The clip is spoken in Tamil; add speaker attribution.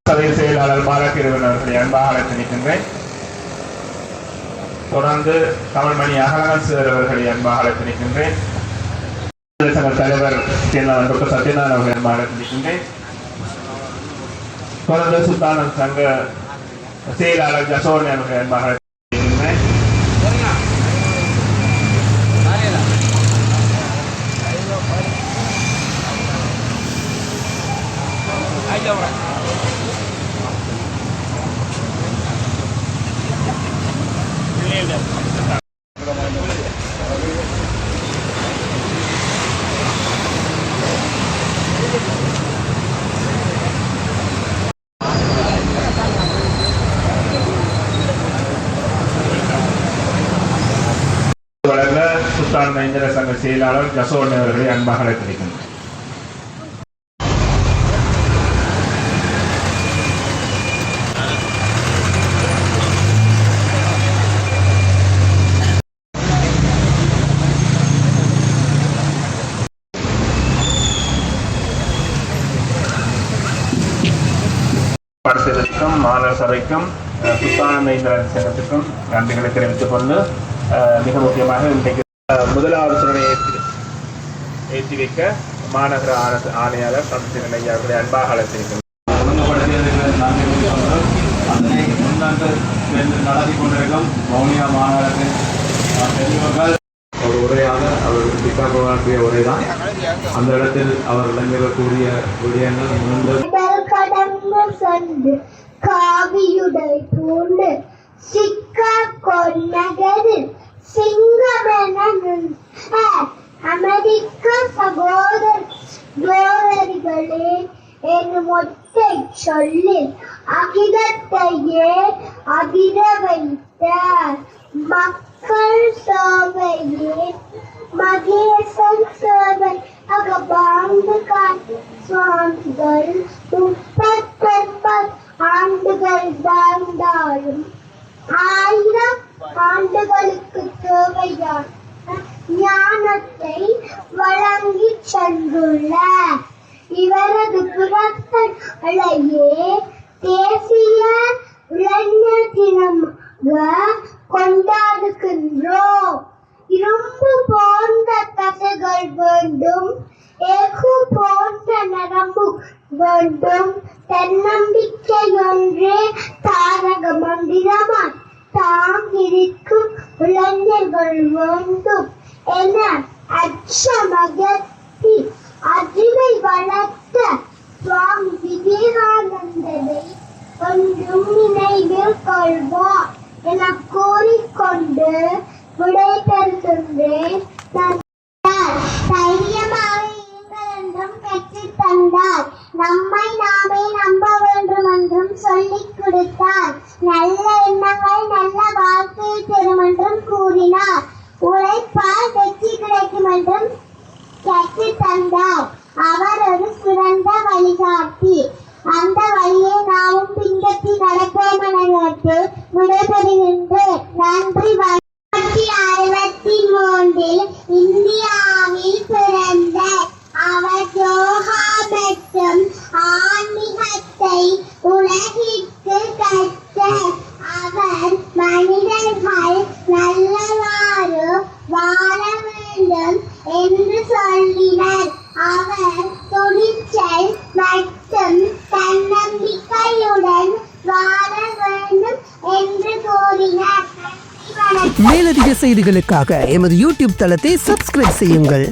Speaker 1: சபை செயலாளர் பாலகிருவன் அவர்களை அன்பாக அழைத்திருக்கின்றேன். தொடர்ந்து தமிழ்மணி அகலநாதர் அவர்களை அன்பாக அழைத்திருக்கின்றேன். தலைவர் டாக்டர் சத்யநாராயணன் அவர்களை அன்பாக அழைத்திருக்கின்றேன். தொடர்ந்து சுல்தான் சங்க செயலாளர் ஜசோன் அவர்களை அன்பாக அழைத்திருக்கின்றேன். வளர்ந்த சுல்தான் மைந்தர சங்க செயலாளர் ஜசோன் அவர்களை அன்பாக அழைத்திருக்கின்றனர். படத்திற்கும் மாணவர் சபைக்கும் சுல்தான் மைந்தர் சங்கத்திற்கும் நன்றிகளை தெரிவித்துக் கொண்டு மிக முக்கியமாக இன்றைக்கு முதலாவது சுடரை ஏற்றி வைக்க மாநகர அரசு ஆணையாளர் சந்திரன் ஐயா அவர்களை அன்பாக அழைத்திருக்கிறார். நடத்தி கொண்டிருக்கும் மௌனியா மாநகரத்தின் பெரியவர்கள் ஒரு உரையாக அவர் பிற்காற்றிய உரைதான். அந்த இடத்தில் அவர் இளைஞர்களுக்குரிய விடயங்கள் காவியுடை பூண்டு சிக்கா கொன்னகரில் சிங்கமென அமெரிக்க சகோதரிகளே என்னும் ஒற்றை சொல்லில் அகிலத்தையே அதிர வைத்த மக்கள் சேவையே மகேசன் சேவை அகபாந்து சுவாமிகள் 39 ஆண்டுகள் வாழ்ந்தாலும் 1000 ஆண்டுகளுக்கு தேவையான ஞானத்தை வழங்கி சென்றுள்ள இவரது பிறந்தநாளையே தேசிய இளைஞர் தினமாக கொண்டாடுகின்றோம். இரும்பு போன்ற தசைகள் வேண்டும், எஃகு போன்ற நரம்பு வேண்டும், தன்னம்பிக்கை ஒன்றே தாரக மந்திரமாய் தாம் இருக்கும் இளைஞர்கள் வேண்டும் என அச்சமகத்தி அறிவை வளர்த்த சுவாமி விவேகானந்தரை ஒன்றும் நினைவில் கொள்வார் என கூறிக்கொண்டு விடை பெறுகின்றேன். தைரியமாக இருங்கள் என்றும் கற்றுத் தந்தார். நம்மை நாமே நம்ப வேண்டும் என்றும் சொல்லிக் கொடுத்தார். நல்ல எண்ணங்கள் நல்ல வாழ்க்கையை பெறும் என்றும் கூறினார். உழைப்பால் வெற்றி கிடைக்கும் என்றும் கற்றுத் தந்தார். அவர் ஒரு சிறந்த வழிகாட்டி. அந்த வழியை நாமும் பின்பற்றி நடப்போம் என கேட்டு விடைபெறுகின்றேன். நன்றி. 1963 இந்தியாவில் பிறந்த அவர் யோகா மற்றும் ஆன்மீகத்தை உலகிற்கு கற்ற அவர் மனிதர்கள் நல்லவாறு வாழ வேண்டும் என்று சொல்லினார். அவர் துணிச்சல் மற்றும் தன்னம்பிக்கையுடன் வாழ வேண்டும் என்று கூறினார்.
Speaker 2: மேலதிக செய்திகளுக்காக எமது யூடியூப் தளத்தை சப்ஸ்கிரைப் செய்யுங்கள்.